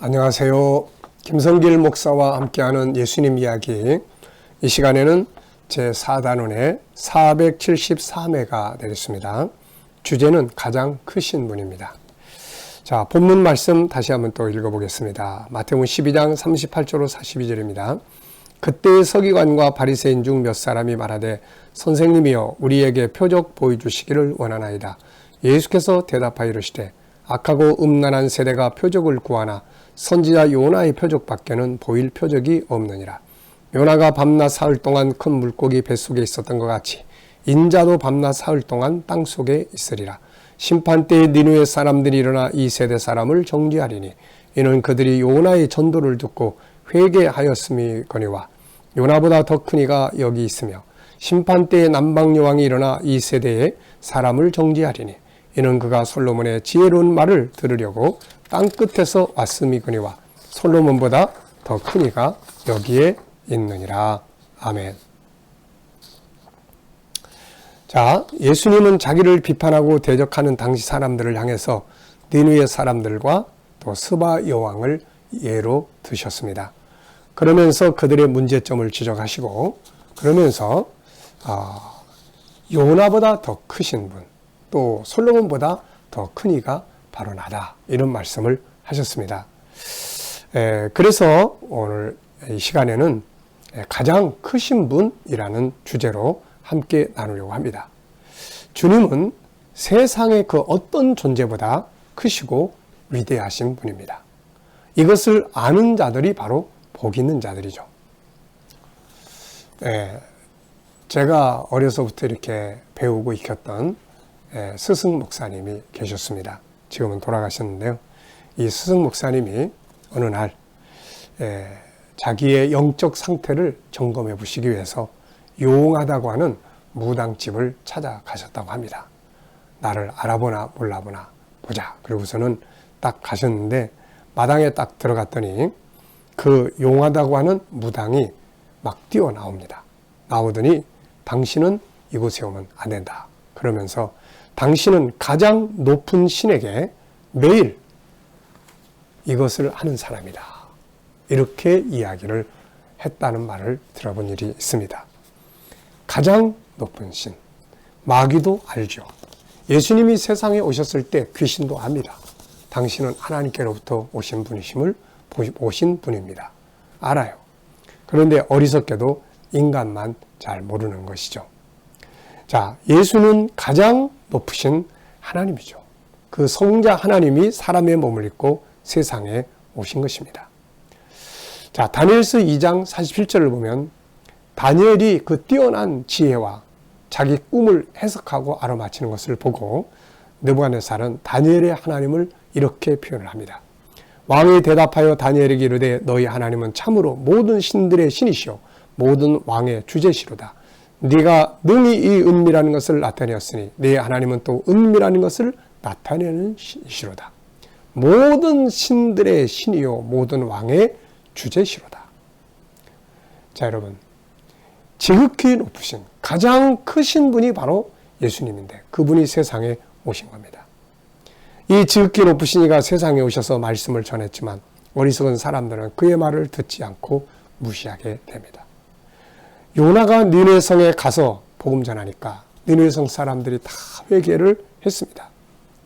안녕하세요. 김성길 목사와 함께하는 예수님 이야기. 이 시간에는 제4단원의 474회가 되겠습니다. 주제는 가장 크신 분입니다. 자, 본문 말씀 다시 한번 또 읽어보겠습니다. 마태복음 12장 38절로 42절입니다. 그때 서기관과 바리새인 중 몇 사람이 말하되 선생님이여 우리에게 표적 보여주시기를 원하나이다. 예수께서 대답하여 이르시되 악하고 음란한 세대가 표적을 구하나 선지자 요나의 표적밖에는 보일 표적이 없느니라. 요나가 밤낮 사흘 동안 큰 물고기 뱃속에 있었던 것 같이 인자도 밤낮 사흘 동안 땅속에 있으리라. 심판때에 니느웨 사람들이 일어나 이 세대 사람을 정죄하리니 이는 그들이 요나의 전도를 듣고 회개하였음이거니와 요나보다 더 큰 이가 여기 있으며 심판때에 남방여왕이 일어나 이 세대에 사람을 정죄하리니 이는 그가 솔로몬의 지혜로운 말을 들으려고 땅끝에서 왔음이거니와 솔로몬보다 더 큰 이가 여기에 있느니라. 아멘. 자, 예수님은 자기를 비판하고 대적하는 당시 사람들을 향해서 니느웨 사람들과 또 스바 여왕을 예로 드셨습니다. 그러면서 그들의 문제점을 지적하시고 그러면서 요나보다 더 크신 분, 또 솔로몬보다 더 큰 이가 바로 나다, 이런 말씀을 하셨습니다. 그래서 오늘 이 시간에는 가장 크신 분이라는 주제로 함께 나누려고 합니다. 주님은 세상의 그 어떤 존재보다 크시고 위대하신 분입니다. 이것을 아는 자들이 바로 복 있는 자들이죠. 제가 어려서부터 이렇게 배우고 익혔던 스승 목사님이 계셨습니다. 지금은 돌아가셨는데요. 이 스승 목사님이 어느 날 자기의 영적 상태를 점검해 보시기 위해서 용하다고 하는 무당집을 찾아가셨다고 합니다. 나를 알아보나 몰라보나 보자. 그리고서는 딱 가셨는데 마당에 딱 들어갔더니 그 용하다고 하는 무당이 막 뛰어나옵니다. 나오더니 당신은 이곳에 오면 안 된다. 그러면서 당신은 가장 높은 신에게 매일 이것을 하는 사람이다. 이렇게 이야기를 했다는 말을 들어본 일이 있습니다. 가장 높은 신, 마귀도 알죠. 예수님이 세상에 오셨을 때 귀신도 압니다. 당신은 하나님께로부터 오신 분이심을 오신 분입니다. 알아요. 그런데 어리석게도 인간만 잘 모르는 것이죠. 자, 예수는 가장 높으신 하나님이죠. 그 성자 하나님이 사람의 몸을 입고 세상에 오신 것입니다. 자, 다니엘서 2장 47절을 보면 다니엘이 그 뛰어난 지혜와 자기 꿈을 해석하고 알아맞히는 것을 보고 느부갓네살은 다니엘의 하나님을 이렇게 표현을 합니다. 왕이 대답하여 다니엘에게 이르되 너희 하나님은 참으로 모든 신들의 신이시오 모든 왕의 주제시로다. 네가 능히 이 은밀한 것을 나타내었으니 네 하나님은 또 은밀한 것을 나타내는 신이시로다. 모든 신들의 신이요 모든 왕의 주제시로다. 자, 여러분, 지극히 높으신 가장 크신 분이 바로 예수님인데 그분이 세상에 오신 겁니다. 이 지극히 높으신 이가 세상에 오셔서 말씀을 전했지만 어리석은 사람들은 그의 말을 듣지 않고 무시하게 됩니다. 요나가 니느웨 성에 가서 복음 전하니까 니느웨 성 사람들이 다 회개를 했습니다.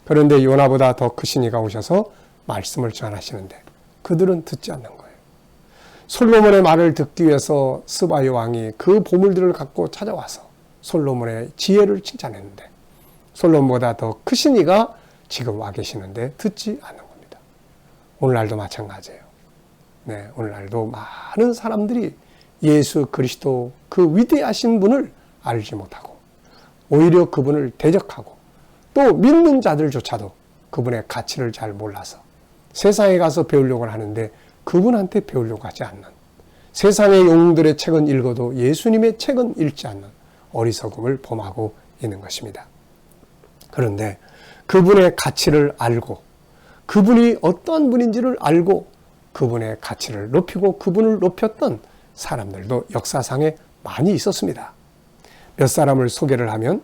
그런데 요나보다 더 크신 이가 오셔서 말씀을 전하시는데 그들은 듣지 않는 거예요. 솔로몬의 말을 듣기 위해서 스바 여왕이 그 보물들을 갖고 찾아와서 솔로몬의 지혜를 칭찬했는데 솔로몬보다 더 크신 이가 지금 와 계시는데 듣지 않는 겁니다. 오늘날도 마찬가지예요. 네, 오늘날도 많은 사람들이 예수 그리스도 그 위대하신 분을 알지 못하고 오히려 그분을 대적하고 또 믿는 자들조차도 그분의 가치를 잘 몰라서 세상에 가서 배우려고 하는데 그분한테 배우려고 하지 않는, 세상의 영웅들의 책은 읽어도 예수님의 책은 읽지 않는 어리석음을 범하고 있는 것입니다. 그런데 그분의 가치를 알고 그분이 어떠한 분인지를 알고 그분의 가치를 높이고 그분을 높였던 사람들도 역사상에 많이 있었습니다. 몇 사람을 소개를 하면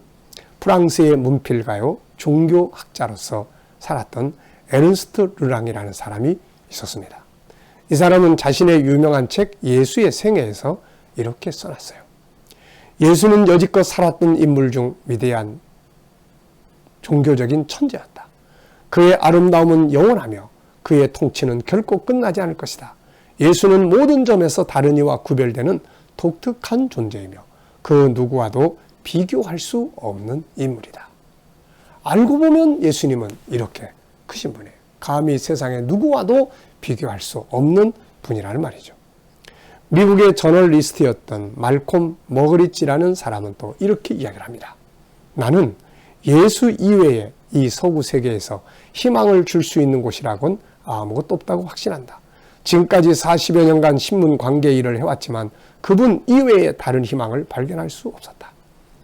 프랑스의 문필가요 종교학자로서 살았던 에른스트 르랑이라는 사람이 있었습니다. 이 사람은 자신의 유명한 책 예수의 생애에서 이렇게 써놨어요. 예수는 여지껏 살았던 인물 중 위대한 종교적인 천재였다. 그의 아름다움은 영원하며 그의 통치는 결코 끝나지 않을 것이다. 예수는 모든 점에서 다른 이와 구별되는 독특한 존재이며 그 누구와도 비교할 수 없는 인물이다. 알고 보면 예수님은 이렇게 크신 분이에요. 감히 세상에 누구와도 비교할 수 없는 분이라는 말이죠. 미국의 저널리스트였던 말콤 머그리치라는 사람은 또 이렇게 이야기를 합니다. 나는 예수 이외에 이 서구 세계에서 희망을 줄 수 있는 곳이라곤 아무것도 없다고 확신한다. 지금까지 40여 년간 신문 관계 일을 해왔지만 그분 이외에 다른 희망을 발견할 수 없었다.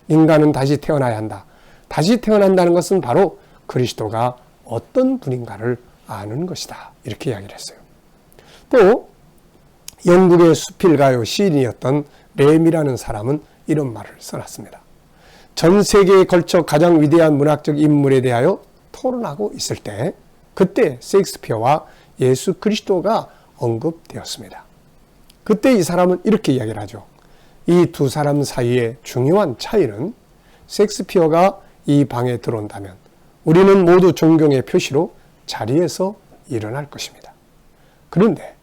인간은 다시 태어나야 한다. 다시 태어난다는 것은 바로 그리스도가 어떤 분인가를 아는 것이다. 이렇게 이야기를 했어요. 또 영국의 수필가요 시인이었던 램이라는 사람은 이런 말을 써놨습니다. 전 세계에 걸쳐 가장 위대한 문학적 인물에 대하여 토론하고 있을 때 그때 셰익스피어와 예수 그리스도가 언급되었습니다. 그때 이 사람은 이렇게 이야기를 하죠. 이 두 사람 사이의 중요한 차이는 셰익스피어가 이 방에 들어온다면 우리는 모두 존경의 표시로 자리에서 일어날 것입니다. 그런데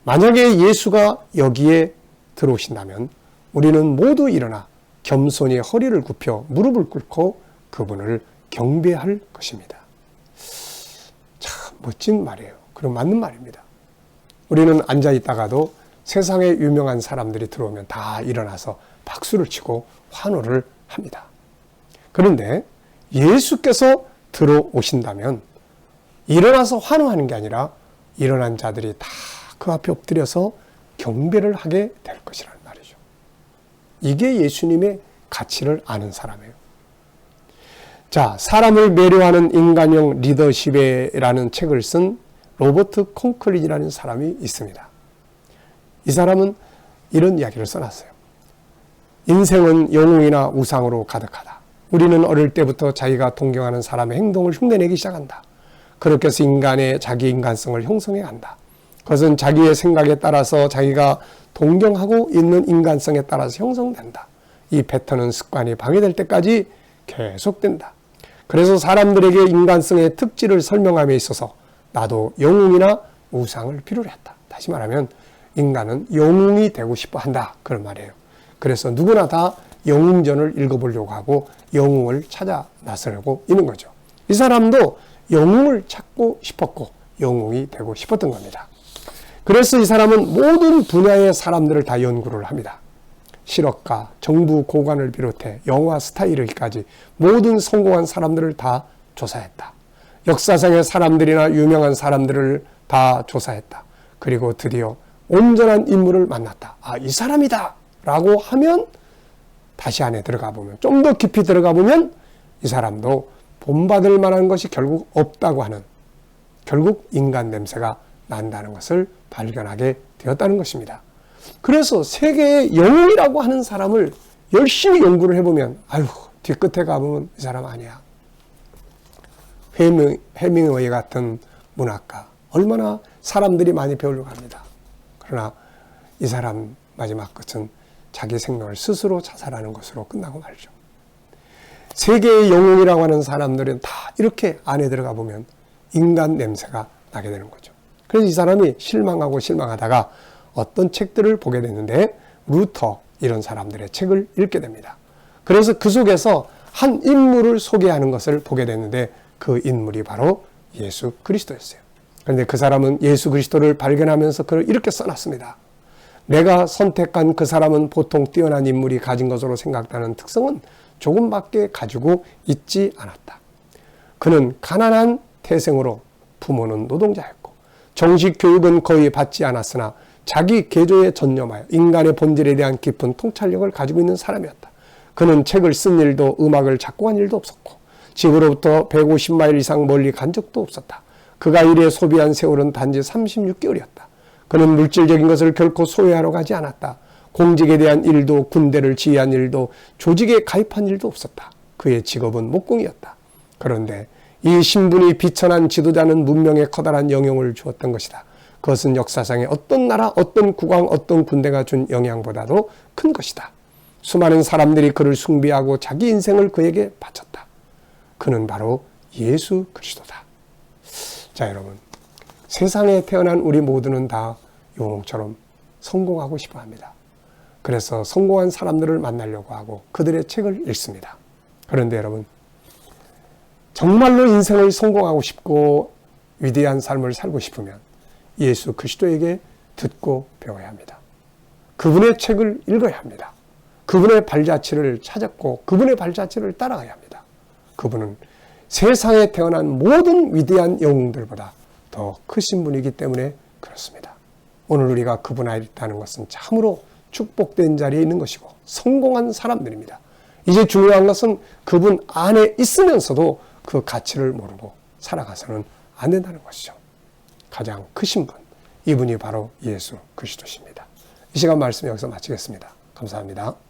만약에 예수가 여기에 들어오신다면 우리는 모두 일어나 겸손히 허리를 굽혀 무릎을 꿇고 그분을 경배할 것입니다. 참 멋진 말이에요. 그럼 맞는 말입니다. 우리는 앉아 있다가도 세상에 유명한 사람들이 들어오면 다 일어나서 박수를 치고 환호를 합니다. 그런데 예수께서 들어오신다면 일어나서 환호하는 게 아니라 일어난 자들이 다 그 앞에 엎드려서 경배를 하게 될 것이라는 말이죠. 이게 예수님의 가치를 아는 사람이에요. 자, 사람을 매료하는 인간형 리더십이라는 책을 쓴 로버트 콩클린이라는 사람이 있습니다. 이 사람은 이런 이야기를 써놨어요. 인생은 영웅이나 우상으로 가득하다. 우리는 어릴 때부터 자기가 동경하는 사람의 행동을 흉내내기 시작한다. 그렇게 해서 인간의 자기 인간성을 형성해 간다. 그것은 자기의 생각에 따라서 자기가 동경하고 있는 인간성에 따라서 형성된다. 이 패턴은 습관이 방해될 때까지 계속된다. 그래서 사람들에게 인간성의 특질을 설명함에 있어서 나도 영웅이나 우상을 필요로 했다. 다시 말하면 인간은 영웅이 되고 싶어 한다. 그런 말이에요. 그래서 누구나 다 영웅전을 읽어보려고 하고 영웅을 찾아 나서려고 있는 거죠. 이 사람도 영웅을 찾고 싶었고 영웅이 되고 싶었던 겁니다. 그래서 이 사람은 모든 분야의 사람들을 다 연구를 합니다. 실업가, 정부 고관을 비롯해 영화 스타일까지 모든 성공한 사람들을 다 조사했다. 역사상의 사람들이나 유명한 사람들을 다 조사했다. 그리고 드디어 온전한 인물을 만났다. 아, 이 사람이다! 라고 하면 다시 안에 들어가 보면, 좀 더 깊이 들어가 보면 이 사람도 본받을 만한 것이 결국 없다고 하는, 결국 인간 냄새가 난다는 것을 발견하게 되었다는 것입니다. 그래서 세계의 영웅이라고 하는 사람을 열심히 연구를 해보면 아유, 뒤끝에 가보면 이 사람 아니야. 해밍웨이 같은 문학가, 얼마나 사람들이 많이 배우려고 합니다. 그러나 이 사람 마지막 끝은 자기 생명을 스스로 자살하는 것으로 끝나고 말죠. 세계의 영웅이라고 하는 사람들은 다 이렇게 안에 들어가 보면 인간 냄새가 나게 되는 거죠. 그래서 이 사람이 실망하고 실망하다가 어떤 책들을 보게 됐는데 루터 이런 사람들의 책을 읽게 됩니다. 그래서 그 속에서 한 인물을 소개하는 것을 보게 됐는데 그 인물이 바로 예수 그리스도였어요. 그런데 그 사람은 예수 그리스도를 발견하면서 그를 이렇게 써놨습니다. 내가 선택한 그 사람은 보통 뛰어난 인물이 가진 것으로 생각되는 특성은 조금밖에 가지고 있지 않았다. 그는 가난한 태생으로 부모는 노동자였고 정식 교육은 거의 받지 않았으나 자기 계조에 전념하여 인간의 본질에 대한 깊은 통찰력을 가지고 있는 사람이었다. 그는 책을 쓴 일도 음악을 작곡한 일도 없었고 집으로부터 150마일 이상 멀리 간 적도 없었다. 그가 일에 소비한 세월은 단지 36개월이었다. 그는 물질적인 것을 결코 소유하러 가지 않았다. 공직에 대한 일도 군대를 지휘한 일도 조직에 가입한 일도 없었다. 그의 직업은 목공이었다. 그런데 이 신분이 비천한 지도자는 문명에 커다란 영향을 주었던 것이다. 그것은 역사상의 어떤 나라, 어떤 국왕, 어떤 군대가 준 영향보다도 큰 것이다. 수많은 사람들이 그를 숭배하고 자기 인생을 그에게 바쳤다. 그는 바로 예수 그리스도다. 자, 여러분, 세상에 태어난 우리 모두는 다 영웅처럼 성공하고 싶어 합니다. 그래서 성공한 사람들을 만나려고 하고 그들의 책을 읽습니다. 그런데 여러분, 정말로 인생을 성공하고 싶고 위대한 삶을 살고 싶으면 예수 그리스도에게 듣고 배워야 합니다. 그분의 책을 읽어야 합니다. 그분의 발자취를 찾았고 그분의 발자취를 따라가야 합니다. 그분은 세상에 태어난 모든 위대한 영웅들보다 더 크신 분이기 때문에 그렇습니다. 오늘 우리가 그분 안에 있다는 것은 참으로 축복된 자리에 있는 것이고 성공한 사람들입니다. 이제 중요한 것은 그분 안에 있으면서도 그 가치를 모르고 살아가서는 안 된다는 것이죠. 가장 크신 분, 이분이 바로 예수 그리스도십니다. 이 시간 말씀 여기서 마치겠습니다. 감사합니다.